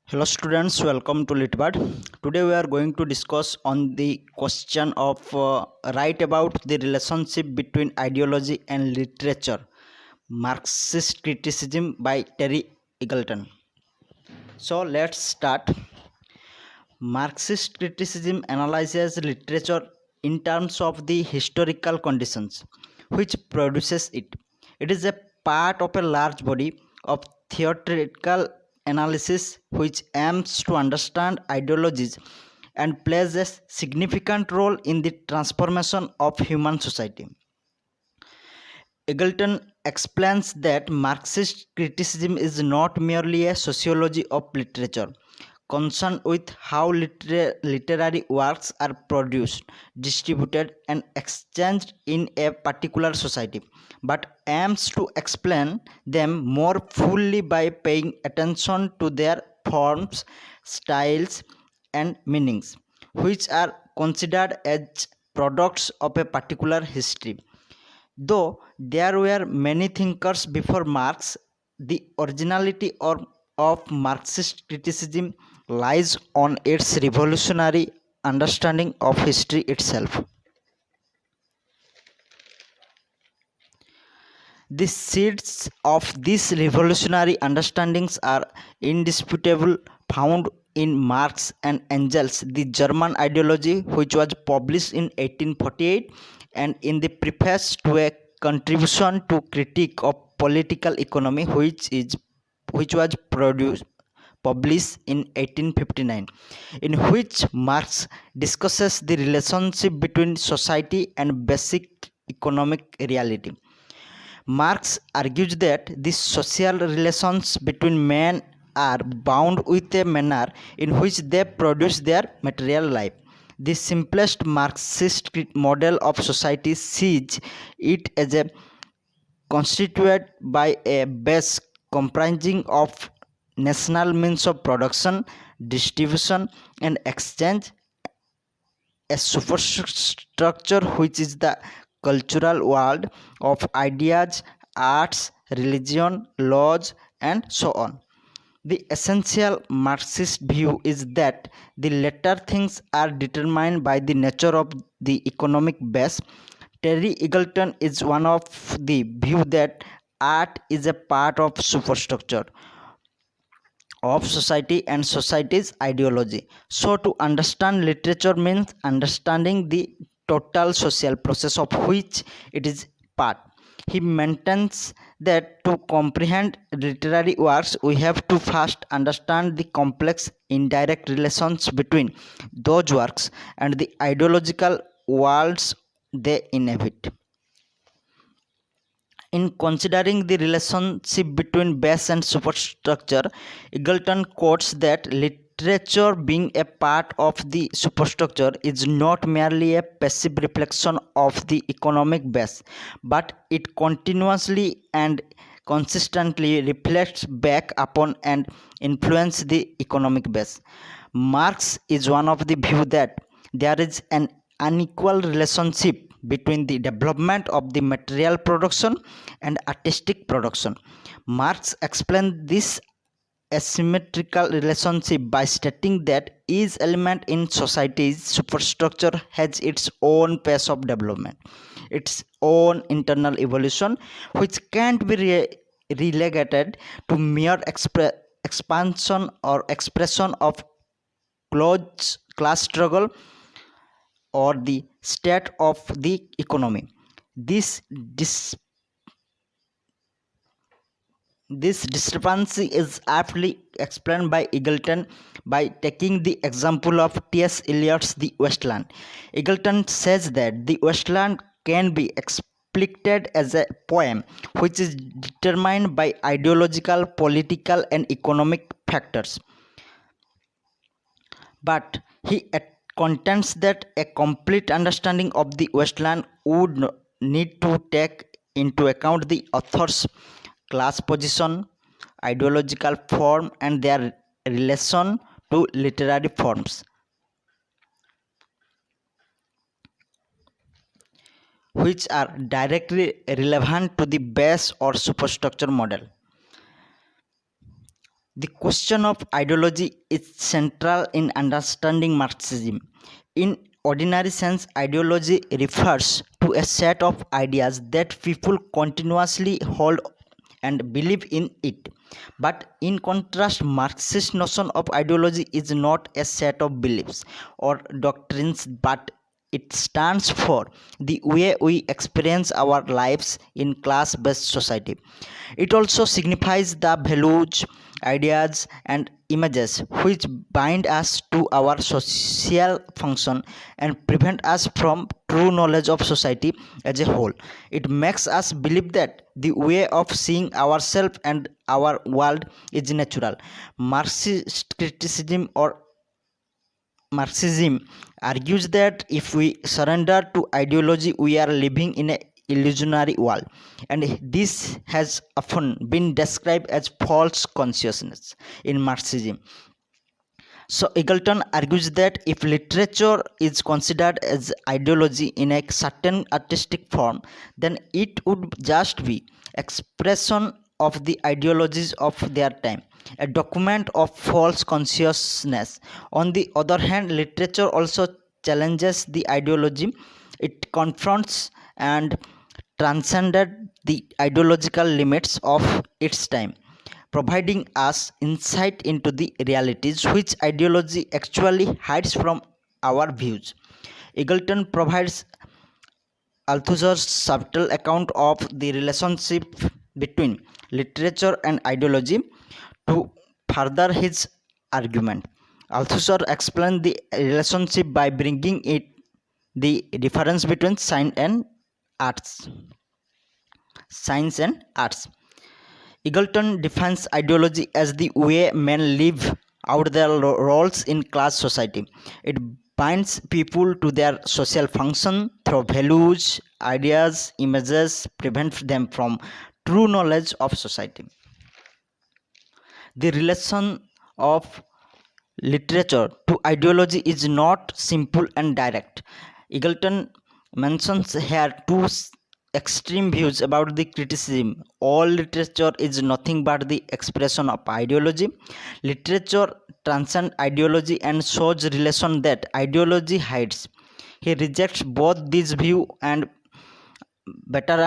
Hello students, welcome to Litbard. Today we are going to discuss on the question of write about the relationship between ideology and literature, Marxist criticism by Terry Eagleton. So let's start. Marxist criticism analyzes literature in terms of the historical conditions which produces it. It is a part of a large body of theoretical analysis which aims to understand ideologies and plays a significant role in the transformation of human society. Eagleton explains that Marxist criticism is not merely a sociology of literature, concerned with how literary works are produced, distributed, and exchanged in a particular society, but aims to explain them more fully by paying attention to their forms, styles, and meanings, which are considered as products of a particular history. Though there were many thinkers before Marx, the originality of Marxist criticism lies on its revolutionary understanding of history itself. The seeds of these revolutionary understandings are indisputable, found in Marx and Engels, the German ideology, which was published in 1848, and in the preface to a contribution to critique of political economy, which was published in 1859, in which Marx discusses the relationship between society and basic economic reality. Marx argues that the social relations between men are bound with a manner in which they produce their material life. The simplest Marxist model of society sees it as a constituted by a base comprising of national means of production, distribution, and exchange, a superstructure which is the cultural world of ideas, arts, religion, laws, and so on. The essential Marxist view is that the latter things are determined by the nature of the economic base. Terry Eagleton is one of the view that art is a part of superstructure of society and society's ideology. So, to understand literature means understanding the total social process of which it is part. He maintains that to comprehend literary works, we have to first understand the complex indirect relations between those works and the ideological worlds they inhabit. In considering the relationship between base and superstructure, Eagleton quotes that literature, being a part of the superstructure, is not merely a passive reflection of the economic base, but it continuously and consistently reflects back upon and influences the economic base. Marx is one of the view that there is an unequal relationship between the development of the material production and artistic production. Marx explained this asymmetrical relationship by stating that each element in society's superstructure has its own pace of development, its own internal evolution, which can't be relegated to mere expansion or expression of class struggle or the state of the economy. This discrepancy is aptly explained by Eagleton by taking the example of T.S. Eliot's The Wasteland. Eagleton says that The Wasteland can be explicated as a poem which is determined by ideological, political, and economic factors. But he contends that a complete understanding of the wasteland would need to take into account the author's class position, ideological form, and their relation to literary forms, which are directly relevant to the base or superstructure model. The question of ideology is central in understanding Marxism. In ordinary sense, ideology refers to a set of ideas that people continuously hold and believe in it. But in contrast, Marxist notion of ideology is not a set of beliefs or doctrines, but it stands for the way we experience our lives in class-based society. It also signifies the values, ideas, and images which bind us to our social function and prevent us from true knowledge of society as a whole. It makes us believe that the way of seeing ourselves and our world is natural. Marxism argues that if we surrender to ideology, we are living in an illusionary world, and this has often been described as false consciousness in Marxism. So Eagleton argues that if literature is considered as ideology in a certain artistic form, then it would just be expression of the ideologies of their time, a document of false consciousness. On the other hand, literature also challenges the ideology. It confronts and transcended the ideological limits of its time, providing us insight into the realities which ideology actually hides from our views. Eagleton provides Althusser's subtle account of the relationship between literature and ideology to further his argument. Althusser explained the relationship by bringing it the difference between arts. Science and arts. Eagleton defines ideology as the way men live out their roles in class society. It binds people to their social function through values, ideas, images, prevents them from true knowledge of society. The relation of literature to ideology is not simple and direct. Eagleton mentions here two extreme views about the criticism. All literature is nothing but the expression of ideology. Literature transcends ideology and shows relation that ideology hides. He rejects both this view and better